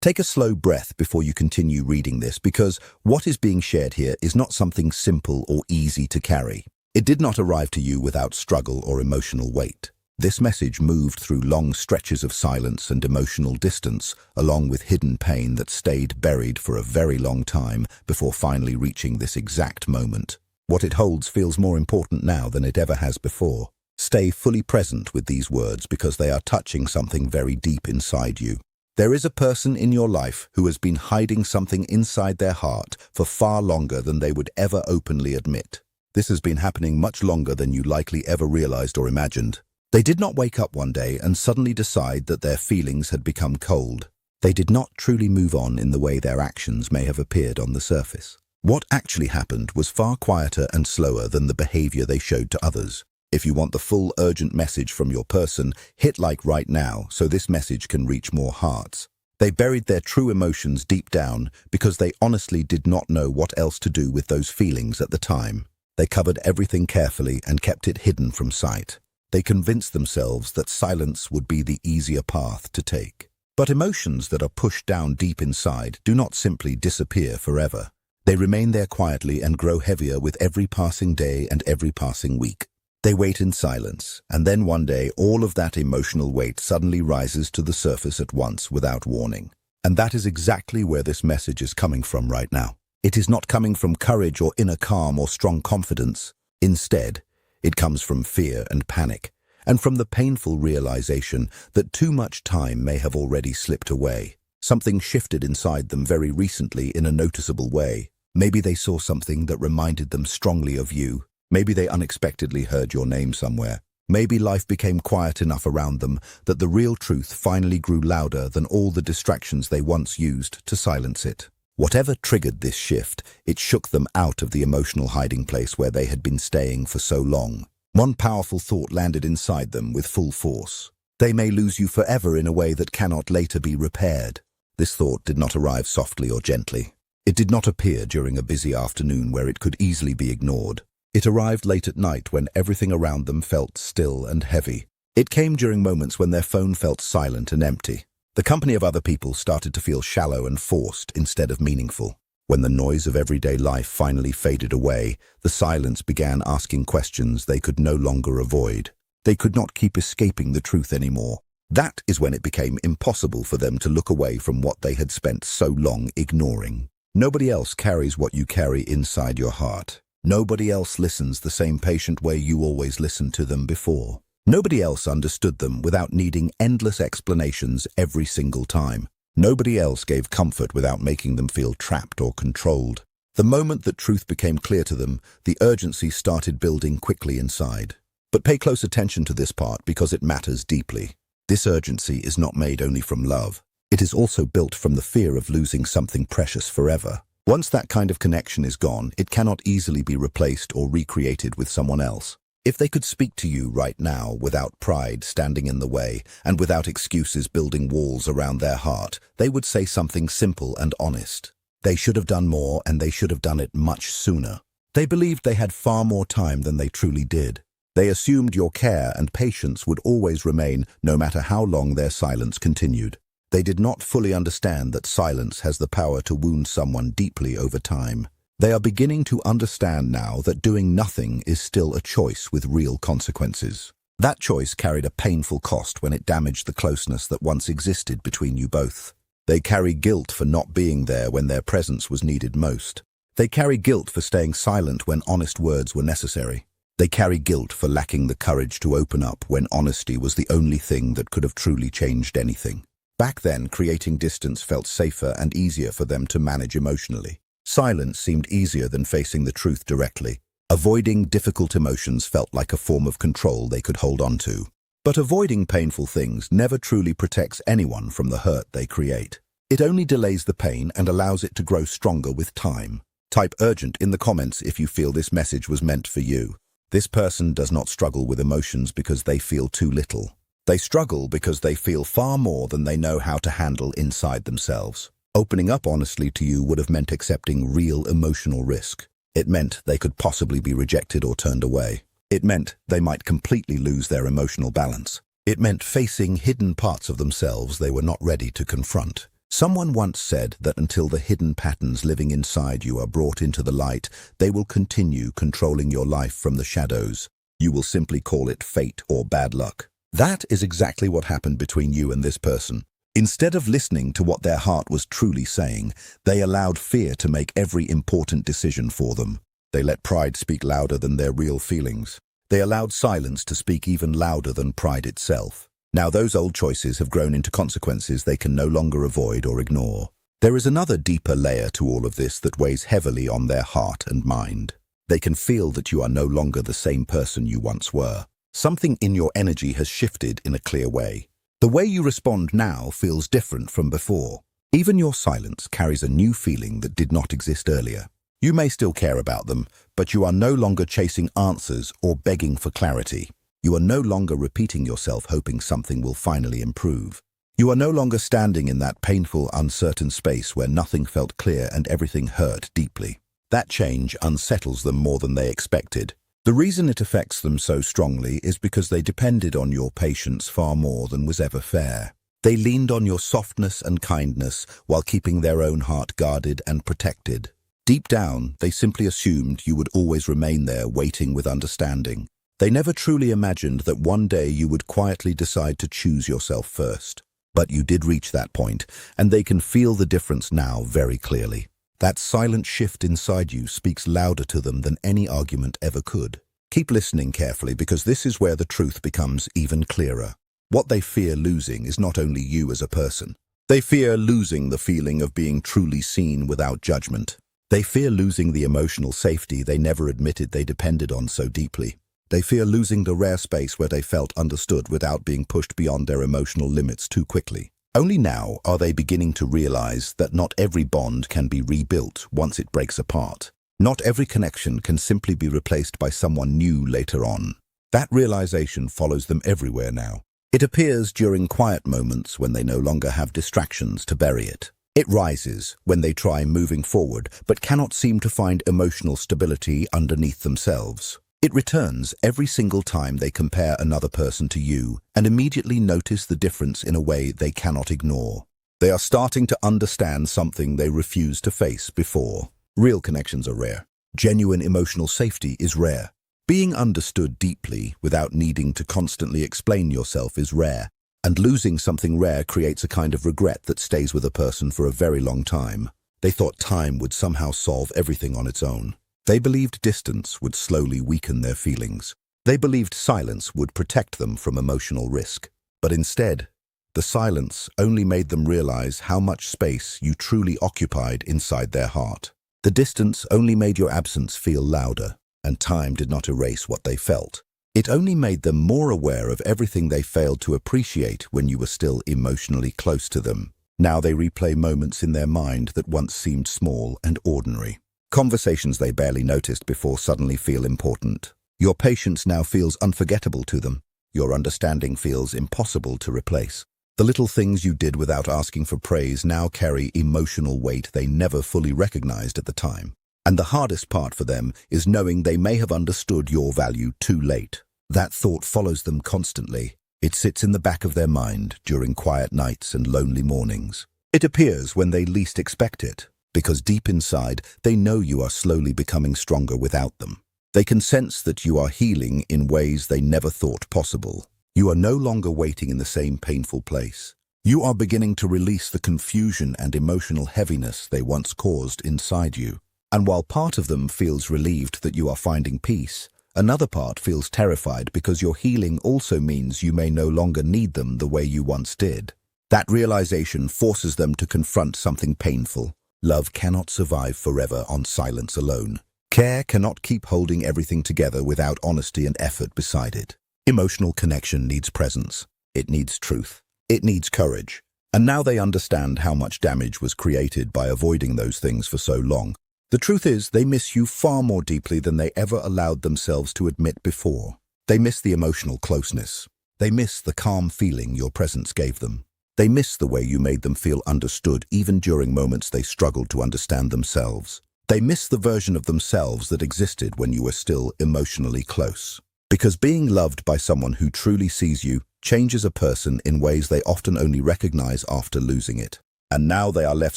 Take a slow breath before you continue reading this, because what is being shared here is not something simple or easy to carry. It did not arrive to you without struggle or emotional weight. This message moved through long stretches of silence and emotional distance, along with hidden pain that stayed buried for a very long time before finally reaching this exact moment. What it holds feels more important now than it ever has before. Stay fully present with these words, because they are touching something very deep inside you. There is a person in your life who has been hiding something inside their heart for far longer than they would ever openly admit. This has been happening much longer than you likely ever realized or imagined. They did not wake up one day and suddenly decide that their feelings had become cold. They did not truly move on in the way their actions may have appeared on the surface. What actually happened was far quieter and slower than the behavior they showed to others. If you want the full urgent message from your person, hit like right now so this message can reach more hearts. They buried their true emotions deep down because they honestly did not know what else to do with those feelings at the time. They covered everything carefully and kept it hidden from sight. They convinced themselves that silence would be the easier path to take. But emotions that are pushed down deep inside do not simply disappear forever. They remain there quietly and grow heavier with every passing day and every passing week. They wait in silence, and then one day all of that emotional weight suddenly rises to the surface at once without warning. And that is exactly where this message is coming from right now. It is not coming from courage or inner calm or strong confidence. Instead, it comes from fear and panic, and from the painful realization that too much time may have already slipped away. Something shifted inside them very recently in a noticeable way. Maybe they saw something that reminded them strongly of you. Maybe they unexpectedly heard your name somewhere. Maybe life became quiet enough around them that the real truth finally grew louder than all the distractions they once used to silence it. Whatever triggered this shift, it shook them out of the emotional hiding place where they had been staying for so long. One powerful thought landed inside them with full force. They may lose you forever in a way that cannot later be repaired. This thought did not arrive softly or gently. It did not appear during a busy afternoon where it could easily be ignored. It arrived late at night when everything around them felt still and heavy. It came during moments when their phone felt silent and empty. The company of other people started to feel shallow and forced instead of meaningful. When the noise of everyday life finally faded away, the silence began asking questions they could no longer avoid. They could not keep escaping the truth anymore. That is when it became impossible for them to look away from what they had spent so long ignoring. Nobody else carries what you carry inside your heart. Nobody else listens the same patient way you always listened to them before. Nobody else understood them without needing endless explanations every single time. Nobody else gave comfort without making them feel trapped or controlled. The moment that truth became clear to them, the urgency started building quickly inside. But pay close attention to this part because it matters deeply. This urgency is not made only from love. It is also built from the fear of losing something precious forever. Once that kind of connection is gone, it cannot easily be replaced or recreated with someone else. If they could speak to you right now without pride standing in the way and without excuses building walls around their heart, they would say something simple and honest. They should have done more, and they should have done it much sooner. They believed they had far more time than they truly did. They assumed your care and patience would always remain no matter how long their silence continued. They did not fully understand that silence has the power to wound someone deeply over time. They are beginning to understand now that doing nothing is still a choice with real consequences. That choice carried a painful cost when it damaged the closeness that once existed between you both. They carry guilt for not being there when their presence was needed most. They carry guilt for staying silent when honest words were necessary. They carry guilt for lacking the courage to open up when honesty was the only thing that could have truly changed anything. Back then, creating distance felt safer and easier for them to manage emotionally. Silence seemed easier than facing the truth directly. Avoiding difficult emotions felt like a form of control they could hold on to. But avoiding painful things never truly protects anyone from the hurt they create. It only delays the pain and allows it to grow stronger with time. Type urgent in the comments if you feel this message was meant for you. This person does not struggle with emotions because they feel too little. They struggle because they feel far more than they know how to handle inside themselves. Opening up honestly to you would have meant accepting real emotional risk. It meant they could possibly be rejected or turned away. It meant they might completely lose their emotional balance. It meant facing hidden parts of themselves they were not ready to confront. Someone once said that until the hidden patterns living inside you are brought into the light, they will continue controlling your life from the shadows. You will simply call it fate or bad luck. That is exactly what happened between you and this person. Instead of listening to what their heart was truly saying, they allowed fear to make every important decision for them. They let pride speak louder than their real feelings. They allowed silence to speak even louder than pride itself. Now those old choices have grown into consequences they can no longer avoid or ignore. There is another deeper layer to all of this that weighs heavily on their heart and mind. They can feel that you are no longer the same person you once were. Something in your energy has shifted in a clear way. The way you respond now feels different from before. Even your silence carries a new feeling that did not exist earlier. You may still care about them, but you are no longer chasing answers or begging for clarity. You are no longer repeating yourself hoping something will finally improve. You are no longer standing in that painful, uncertain space where nothing felt clear and everything hurt deeply. That change unsettles them more than they expected. The reason it affects them so strongly is because they depended on your patience far more than was ever fair. They leaned on your softness and kindness while keeping their own heart guarded and protected. Deep down, they simply assumed you would always remain there waiting with understanding. They never truly imagined that one day you would quietly decide to choose yourself first. But you did reach that point, and they can feel the difference now very clearly. That silent shift inside you speaks louder to them than any argument ever could. Keep listening carefully because this is where the truth becomes even clearer. What they fear losing is not only you as a person. They fear losing the feeling of being truly seen without judgment. They fear losing the emotional safety they never admitted they depended on so deeply. They fear losing the rare space where they felt understood without being pushed beyond their emotional limits too quickly. Only now are they beginning to realize that not every bond can be rebuilt once it breaks apart. Not every connection can simply be replaced by someone new later on. That realization follows them everywhere now. It appears during quiet moments when they no longer have distractions to bury it. It rises when they try moving forward but cannot seem to find emotional stability underneath themselves. It returns every single time they compare another person to you and immediately notice the difference in a way they cannot ignore. They are starting to understand something they refused to face before. Real connections are rare. Genuine emotional safety is rare. Being understood deeply without needing to constantly explain yourself is rare. And losing something rare creates a kind of regret that stays with a person for a very long time. They thought time would somehow solve everything on its own. They believed distance would slowly weaken their feelings. They believed silence would protect them from emotional risk. But instead, the silence only made them realize how much space you truly occupied inside their heart. The distance only made your absence feel louder, and time did not erase what they felt. It only made them more aware of everything they failed to appreciate when you were still emotionally close to them. Now they replay moments in their mind that once seemed small and ordinary. Conversations they barely noticed before suddenly feel important. Your patience now feels unforgettable to them. Your understanding feels impossible to replace. The little things you did without asking for praise now carry emotional weight they never fully recognized at the time. And the hardest part for them is knowing they may have understood your value too late. That thought follows them constantly. It sits in the back of their mind during quiet nights and lonely mornings. It appears when they least expect it, because deep inside, they know you are slowly becoming stronger without them. They can sense that you are healing in ways they never thought possible. You are no longer waiting in the same painful place. You are beginning to release the confusion and emotional heaviness they once caused inside you. And while part of them feels relieved that you are finding peace, another part feels terrified because your healing also means you may no longer need them the way you once did. That realization forces them to confront something painful. Love cannot survive forever on silence alone. Care cannot keep holding everything together without honesty and effort beside it. Emotional connection needs presence. It needs truth. It needs courage. And now they understand how much damage was created by avoiding those things for so long. The truth is, they miss you far more deeply than they ever allowed themselves to admit before. They miss the emotional closeness. They miss the calm feeling your presence gave them. They miss the way you made them feel understood even during moments they struggled to understand themselves. They miss the version of themselves that existed when you were still emotionally close. Because being loved by someone who truly sees you changes a person in ways they often only recognize after losing it. and now they are left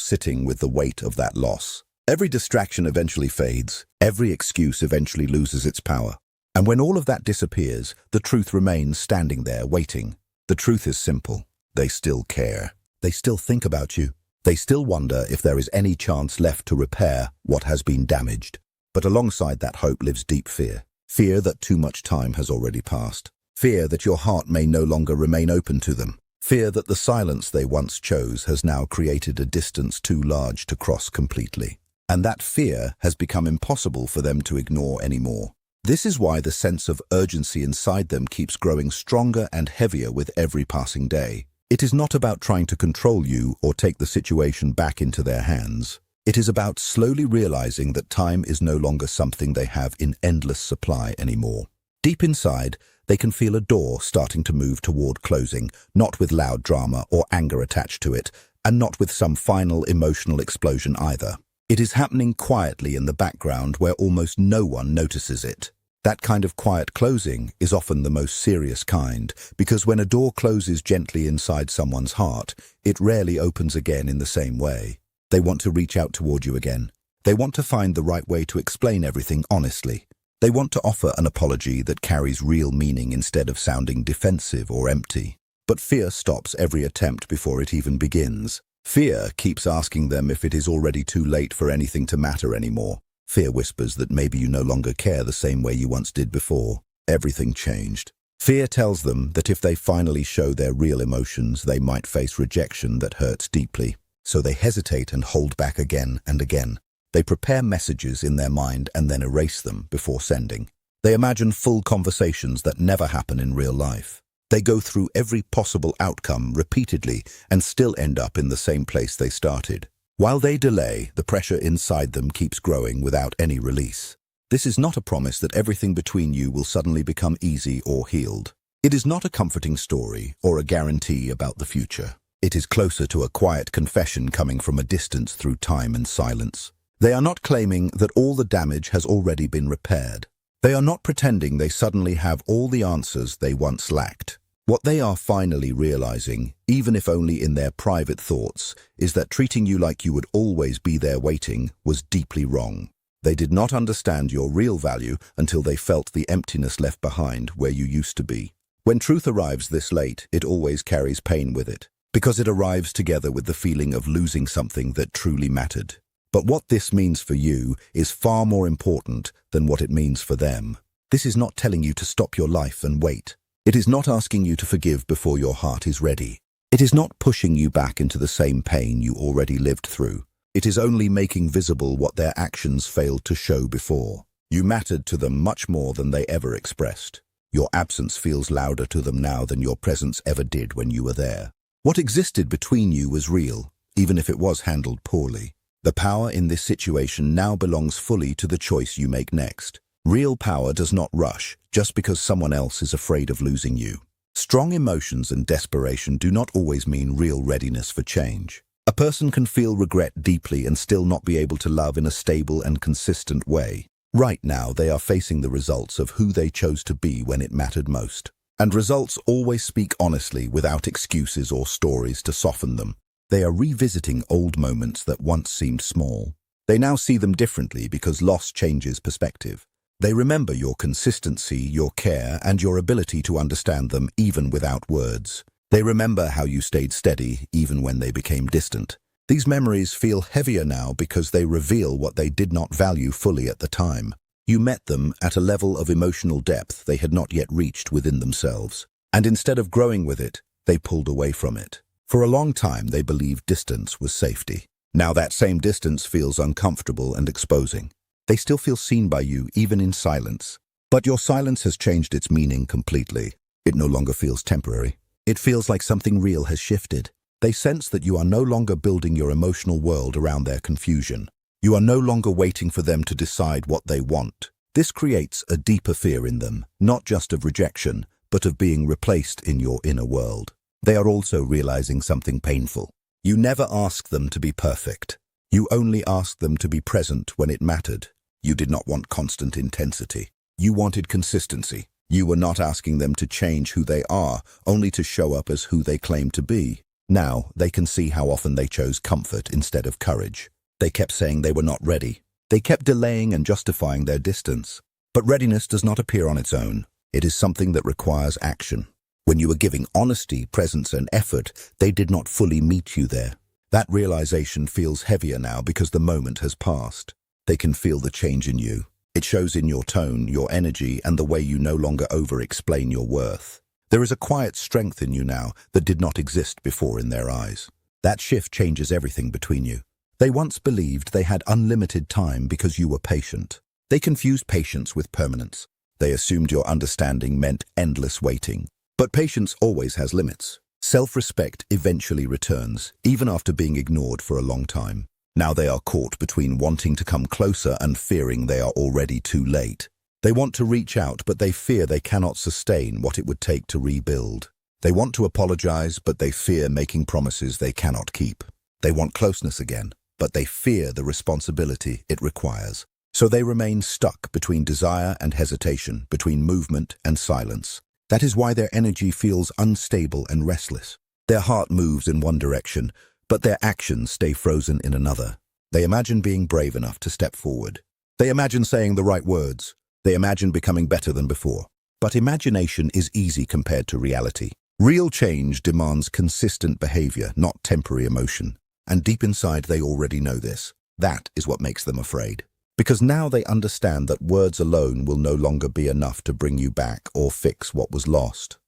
sitting with the weight of that loss. Every distraction eventually fades, every excuse eventually loses its power. And when all of that disappears, the truth remains standing there waiting. The truth is simple. They still care. They still think about you. They still wonder if there is any chance left to repair what has been damaged. But alongside that hope lives deep fear. Fear that too much time has already passed. Fear that your heart may no longer remain open to them. Fear that the silence they once chose has now created a distance too large to cross completely. And that fear has become impossible for them to ignore anymore. This is why the sense of urgency inside them keeps growing stronger and heavier with every passing day. It is not about trying to control you or take the situation back into their hands. It is about slowly realizing that time is no longer something they have in endless supply anymore. Deep inside, they can feel a door starting to move toward closing, not with loud drama or anger attached to it, and not with some final emotional explosion either. It is happening quietly in the background where almost no one notices it. That kind of quiet closing is often the most serious kind, because when a door closes gently inside someone's heart, it rarely opens again in the same way. They want to reach out toward you again. They want to find the right way to explain everything honestly. They want to offer an apology that carries real meaning instead of sounding defensive or empty. But fear stops every attempt before it even begins. Fear keeps asking them if it is already too late for anything to matter anymore. Fear whispers that maybe you no longer care the same way you once did before. Everything changed. Fear tells them that if they finally show their real emotions, they might face rejection that hurts deeply. So they hesitate and hold back again and again. They prepare messages in their mind and then erase them before sending. They imagine full conversations that never happen in real life. They go through every possible outcome repeatedly and still end up in the same place they started. While they delay, the pressure inside them keeps growing without any release. This is not a promise that everything between you will suddenly become easy or healed. It is not a comforting story or a guarantee about the future. It is closer to a quiet confession coming from a distance through time and silence. They are not claiming that all the damage has already been repaired. They are not pretending they suddenly have all the answers they once lacked. What they are finally realizing, even if only in their private thoughts, is that treating you like you would always be there waiting was deeply wrong. They did not understand your real value until they felt the emptiness left behind where you used to be. When truth arrives this late, it always carries pain with it, because it arrives together with the feeling of losing something that truly mattered. But what this means for you is far more important than what it means for them. This is not telling you to stop your life and wait. It is not asking you to forgive before your heart is ready. It is not pushing you back into the same pain you already lived through. It is only making visible what their actions failed to show before. You mattered to them much more than they ever expressed. Your absence feels louder to them now than your presence ever did when you were there. What existed between you was real, even if it was handled poorly. The power in this situation now belongs fully to the choice you make next. Real power does not rush just because someone else is afraid of losing you. Strong emotions and desperation do not always mean real readiness for change. A person can feel regret deeply and still not be able to love in a stable and consistent way. Right now, they are facing the results of who they chose to be when it mattered most. And results always speak honestly without excuses or stories to soften them. They are revisiting old moments that once seemed small. They now see them differently because loss changes perspective. They remember your consistency, your care, and your ability to understand them even without words. They remember how you stayed steady even when they became distant. These memories feel heavier now because they reveal what they did not value fully at the time. You met them at a level of emotional depth they had not yet reached within themselves. And instead of growing with it, they pulled away from it. For a long time, they believed distance was safety. Now that same distance feels uncomfortable and exposing. They still feel seen by you, even in silence. But your silence has changed its meaning completely. It no longer feels temporary. It feels like something real has shifted. They sense that you are no longer building your emotional world around their confusion. You are no longer waiting for them to decide what they want. This creates a deeper fear in them, not just of rejection, but of being replaced in your inner world. They are also realizing something painful. You never asked them to be perfect. You only asked them to be present when it mattered. You did not want constant intensity. You wanted consistency. You were not asking them to change who they are, only to show up as who they claim to be. Now, they can see how often they chose comfort instead of courage. They kept saying they were not ready. They kept delaying and justifying their distance. But readiness does not appear on its own. It is something that requires action. When you were giving honesty, presence, and effort, they did not fully meet you there. That realization feels heavier now because the moment has passed. They can feel the change in you. It shows in your tone, your energy, and the way you no longer over-explain your worth. There is a quiet strength in you now that did not exist before in their eyes. That shift changes everything between you. They once believed they had unlimited time because you were patient. They confused patience with permanence. They assumed your understanding meant endless waiting. But patience always has limits. Self-respect eventually returns, even after being ignored for a long time. Now they are caught between wanting to come closer and fearing they are already too late. They want to reach out, but they fear they cannot sustain what it would take to rebuild. They want to apologize, but they fear making promises they cannot keep. They want closeness again, but they fear the responsibility it requires. So they remain stuck between desire and hesitation, between movement and silence. That is why their energy feels unstable and restless. Their heart moves in one direction, but their actions stay frozen in another. They imagine being brave enough to step forward. They imagine saying the right words. They imagine becoming better than before. But imagination is easy compared to reality. Real change demands consistent behavior, not temporary emotion. And deep inside, they already know this. That is what makes them afraid. Because now they understand that words alone will no longer be enough to bring you back or fix what was lost.